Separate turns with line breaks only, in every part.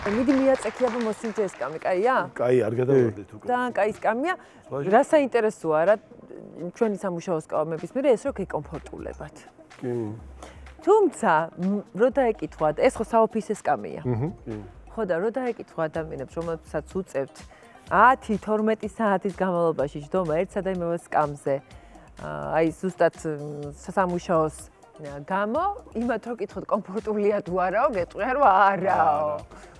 მიდი მიაწექიაბა მოსინჯე ეს კამი, კაია?
კაი, არ გადავარდეთ უკვე.
და კაი ეს კამია. რა საინტერესოა რა ჩვენი სამუშაო სკამების მერე ეს რო გეკომფორტულებათ.
კი.
თუმცა რო დაეკითხოთ, ეს ხო საოფისე სკამია.
კი.
ხო და რო დაეკითხო ადამიანებს, რომელსაც უწევთ 10-12 საათის განმავლობაში ჯდომა ერთსა და იმავე სკამზე. აი ზუსტად სამუშაოს გამო, იმათ რო კითხოთ კომფორტულია თუ არაო, გეტყვია რომ არაო.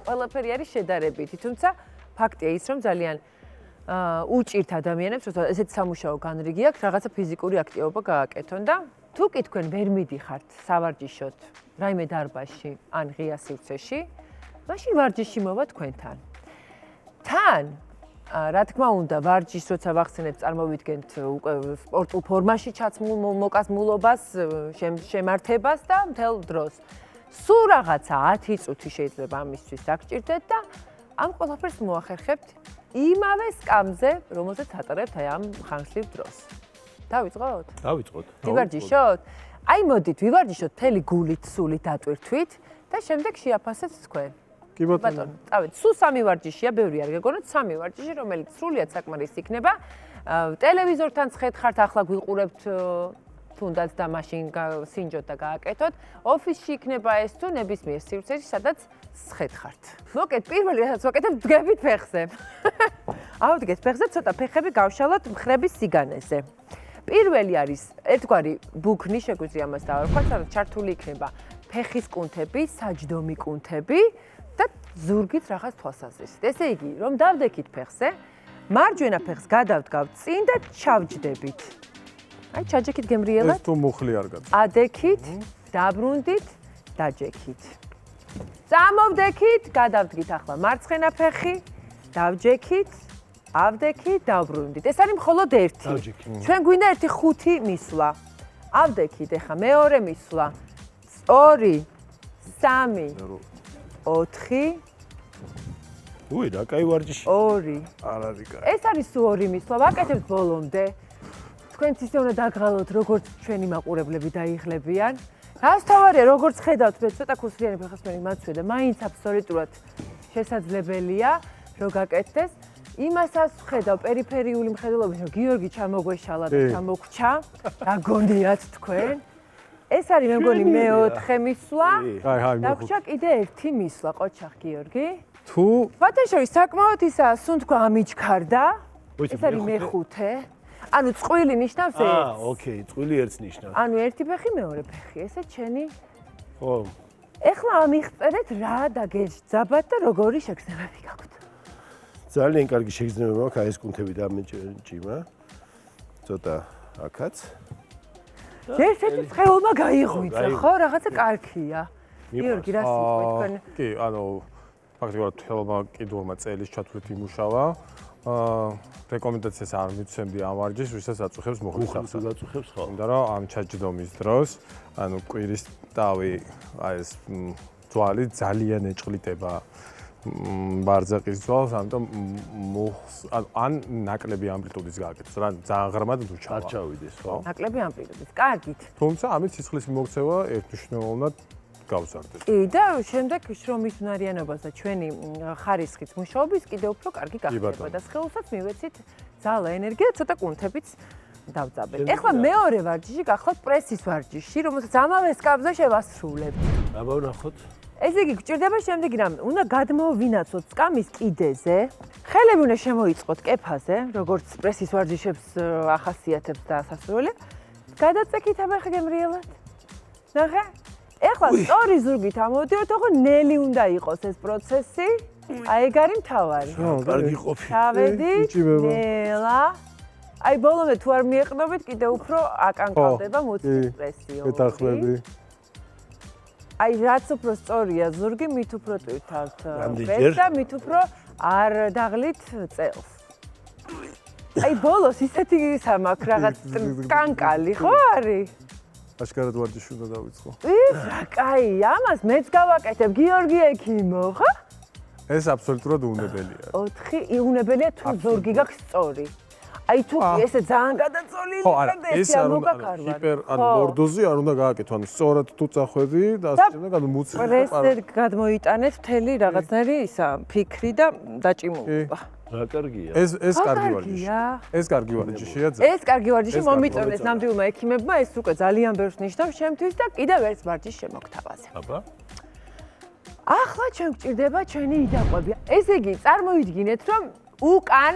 ყველაფერი არის შედარებითი, თუმცა ფაქტია ის, რომ ძალიან უჭირთ ადამიანებს, რომ ესეთ სამუშაო განრიგი აქვს, რაღაცა ფიზიკური აქტივობა გააკეთონ და თუ კი თქვენ ვერ მიდიხართ სავარჯიშოდ რაიმე დარბაზში ან ღია სივრცეში, მაშინ ვარჯიში მოვა თქვენთან. თან რა თქმა უნდა, ვარჯიშს როცა ვახსენებთ, წარმოვიდგენთ უკვე სპორტულ ფორმაში ჩაცმულ მოკაზმულობას, შემართებას და მთელ დროს. სულ რაღაცა 10 წუთი შეიძლება ამისთვის დაგჭირდეთ და ამ ყველაფერს მოახერხებთ იმავე სკამზე, რომელზეც ატარებთ აი ამ ხანგრძლივ დროს. დავიწყოთ?
დავიწყოთ.
ვივარჯიშოთ? აი მოდით, ვივარჯიშოთ მთელი გულით, სულით, დატვირთვით და შემდეგ შეაფასეთ თქვენ.
კი ბატონო.
წავით. სულ 3 ვარჯიშია, ბევრი არ გეგონოთ, 3 ვარჯიში, რომელიც სრულიად საკმარისი იქნება. ტელევიზორთან ცხეთხართ, ახლა გვიყურებთ თუნდაც და მაშინ სინჯოთ და გააკეთოთ. ოფისში იქნება ეს თუ ნებისმიერ სივრცეში, სადაც ცხეთხართ. მოკეთ, პირველი რასაც ვაკეთებ, ვდგებით ფეხზე. ავდგეთ ფეხზე, ცოტა ფეხები გავშალოთ მხრების სიგანეზე. პირველი არის ერთგვარი ბუქნი, შეგვიძლია ამას დავარქვათ, სადაც ჩართული იქნება ფეხის კუნთები, საჯდომი კუნთები და ზურგით რაღაც თვალსაზრისით. ესე იგი, რომ დავდექით ფეხზე, მარჯვენა ფეხს გადავდგავთ წინ და ჩავჯდებით. აი, ჩაჯექით გემრიელად.
ეს თუ მუხლი არ გადის.
ადექით, დაბრუნდით, დაჯექით. წამოვდექით, გადავდგით ახლა მარცხენა ფეხი, დავჯექით, ავდექით, დავბრუნდით. ეს არის მხოლოდ ერთი. ჩვენ გვინდა ერთი 5 მისვლა. ავდექით, ეხა მეორე მისვლა. 2, 3, 4.
უი, რა კაი ვარჯიში.
2.
არ არის კაი.
ეს არის 2 მისვლა, ვაკეთებთ ბოლომდე. თქვენც ისე უნდა დაგღალოთ, როგორც ჩვენი მაყურებლები დაიხლებიან. რას თავარია, როგორც ხედავთ, მე ცოტა ქუსლიანი ფეხასმენი მაცვია და მაინც აბსოლუტურად შესაძლებელია, რომ გაკეთდეს. იმასაც ხედავ პერიფერიული მხედველობის, რომ გიორგი ჩამოგვეშალა და ჩამოგჩა, რა გონიათ თქვენ? ეს არის მე მგონი მე-4 მისვლა. დაგვრჩა კიდე 1 მისვლა, ყოჩახ გიორგი.
თუ
ბატონშოვის საკმაოდ ისა, სულ თქვა ამიჩქარდა. ეს არის მე-5. ანუ წყვილი ნიშნავს ერთს.
ოკეი, წყვილი ერთს ნიშნავს.
ანუ ერთი ფეხი, მეორე ფეხი, ესე ჩენი.
ხო.
ეხლა ამიღწერეთ რა დაგეძაბათ და როგორი შეგრძნებები გაქვთ.
ძალიან კარგი შეგრძნებები მაქვს, აი ეს კუნთები დამეჭიმა. ცოტა აქაც.
ერთ-ერთი ცხეულმა გაიღვიძა, ხო, რაღაცა კარგია. გიორგი, რა სიტყვა თქვენ?
კი, ანუ ფაქტობრივად თელმა კიდურმა წელის ჩათვლით იმუშავა. რეკომენდაციას არ მიცემდი ამ ვარჯიშს, ვისაც აწუხებს მუხლის სახსა.
აწუხებს ხო.
უნდა რომ ამ ჩაჯდომის დროს, ანუ კვირის ტავი, აი ეს ძვალი ძალიან ეჭყლიტება ბარძაყის ძვალს, ამიტომ ან ნაკლები ამპლიტუდის გააკეთოს, რა ძალიან ღრმად თუ ჩავა.
არ ჩავიდეს, ხო?
ნაკლები ამპლიტუდის. კარგით.
თუმცა ამით სისხლის მიმოქცევა ერთნიშნულოვნად გავზარდეთ.
კი და შემდეგ შრომის უნარიანობას და ჩვენი ხარისხით მუშაობის კიდევ უფრო კარგი გახდება და სხეულსაც მივეცით ძალა, ენერგია, ცოტა კუნთებიც დავძაბეთ. ეხლა მეორე ვარჯიში გახლავთ პრესის ვარჯიში, რომელსაც ამავე სკამზე შევასრულებთ.
აბა ვნახოთ.
ესე იგი, გჭირდება შემდეგი რამე. უნდა გადმოვინაცოთ სკამის კიდეზე. ხელები უნდა შემოიწყოთ კეფაზე, როგორც პრესის ვარჯიშებს ახასიათებს და სასურველია. გადაწექით აბა ხა გემრიელად. ნახე? ეხლა სწორი ზურგით ამოვდივართ, ხო ნელი უნდა იყოს ეს პროცესი. აი ეგ არის მთავარი.
კარგი ყოფილი.
ჩავედით, ნელა. აი ბოლომდე თუ არ მიეყნობით, კიდევ უფრო აკანკავდება მუცლის პრესიო.
მეთანხმები.
აი რაც უფრო სწორია ზურგი, მით უფრო ტვირთავთ
რამდენჯერ?
პრესს და მით უფრო არ დაღლით წელს. აი ბოლოს ისეთი სამაქ რაღაც კანკალი ხო არის?
აშკარად ვარჯიში უნდა დავიწყო.
რა კაი, ამას მეც გავაკეთებ, გიორგი ექიმო, ხო?
ეს აბსოლუტურად უნებელია.
4 იუნებელია თუ ზურგი გაქვს სწორი. აი თუ ესე ძალიან გადაწოლილი
ხო, არა,
და
ეს
ესე
არ უნდა
მოგაკარვა.
ჰიპერ ან ლორდოზი არ უნდა გააკეთო, ანუ სწორად თუ წახვედი და ასე შემდეგ, ანუ მუცი.
პრესერ გადმოიტანეთ მთელი რაღაცნაირი ისა ფიქრი და დაჭიმულობა.
რა კარგია.
ეს კარგი ვარჯიშია. ეს კარგი ვარჯიშია.
ეს კარგი ვარჯიში მომიწონეს ნამდვილმა ექიმებმა, ეს უკვე ძალიან ბევრს ნიშნავს ჩემთვის და კიდევ ერთ ვარჯიშს შემოგთავაზე.
აბა.
ახლა ჩვენ გვჭირდება ჩვენი იდაყვები. ესე იგი, წარმოვიდგინეთ, რომ უკან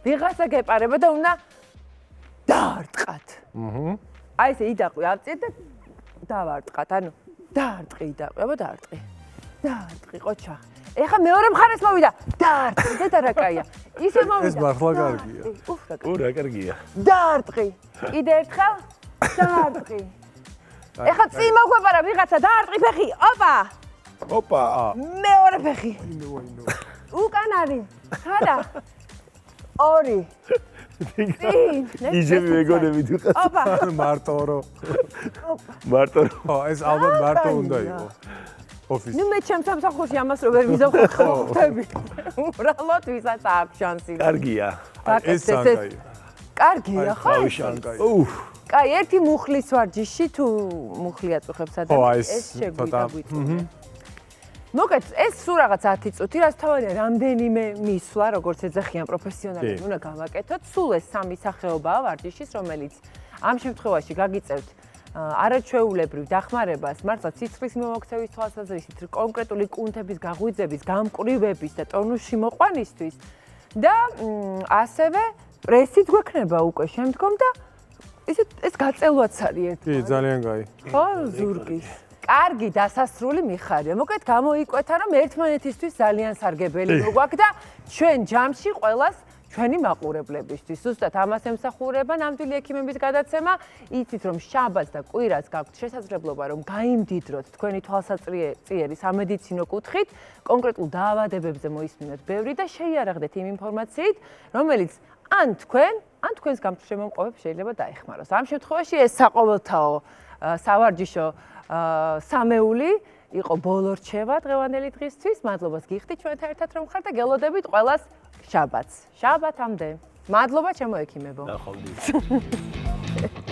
ვიღაცა გეპარება და უნდა დაარტყათ. აი ესე იდაყვი ავწიეთ და დავარტყათ, ანუ დაარტყი იდაყვი, აბა დაარტყი. დაარტყი ყოჩა. ეხა მეორე მხარეს მოვიდა. დაარტყი და რა კაია. ისე მოვიდა.
ეს მართლა კარგია.
რა კარგია.
დაარტყი. კიდე ერთხელ დაარტყი. ეხა წინ მოგვეპარა ვიღაცა დაარტყი ფეხი. ოპა!
ოპა.
მეორე ფეხი. უკან არის. ხარა. ორი. წინ.
იჯები მეგონები თუ ხარ.
ოპა.
მარტო.
მარტო.
ხო, ეს ალბათ მარტო უნდა იყო. ოფისი.
ნუ მე ჩემს სამსახურში ამას რო ვერ ვიზახო ხვდები. უბრალოდ ვისაც აქვს შანსი.
კარგია.
ეს სანკაი.
კარგია ხო?
სანკაი.
კაი, ერთი მუხლის ვარჯიში თუ მუხლი აწუხებს
ხო,
ადამიანს,
ეს
ეს შეგვიძლია
ცოტა,
გვიწოდე. მოგეთ, ეს სულ რაღაც 10 წუთი, რაც თავარია რამდენიმე მისვლა, როგორც ეძახიან პროფესიონალები, უნდა გავაკეთოთ. სულ ეს სამი სახეობაა ვარჯიშის, რომელიც ამ შემთხვევაში გაგიწევთ არაჩვეულებრივ დახმარებას, მართლა ციცხვლის მიმოქცევის თვალსაზრისით, კონკრეტული კუნთების გაღვიძების, გამყრივების და ტონუსში მოყვანისთვის და ასევე პრესიც გვექნება უკვე შემდგომ და ეს გაწელვაც არის ერთმანეთს.
კი, ძალიან კაი.
ხო, ზურგის. კარგი დასასრული მიხარია. მოკლედ გამოიკვეთა, რომ ერთმანეთისთვის ძალიან სარგებელი მოგვაქვს და ჩვენ ჯამში ყველას ჩვენი მაყურებლებისთვის. ზუსტად ამას ემსახურება ნამდვილი ექიმების გადაცემა. იცით, რომ შაბათს და კვირას გაქვთ შესაძლებლობა, რომ გაიმდიდროთ თქვენი თვალსაწიერი სამედიცინო კუთხით, კონკრეტულ დაავადებებზე მოისმინოთ ბევრი და შეიარაღდეთ იმ ინფორმაციით, რომელიც ან თქვენს გამშემომყოფებს შეიძლება დაეხმაროს. ამ შემთხვევაში ეს საყოველთაო სავარჯიშო სამეული იყო ბოლო რჩევა დღევანდელი დღისთვის. მადლობას გიხდით ჩვენთან ერთად რომ ხართ და გელოდებით ყველას შაბათს. შაბათამდე. მადლობა ჩემო ექიმებო.
ნახვამდის.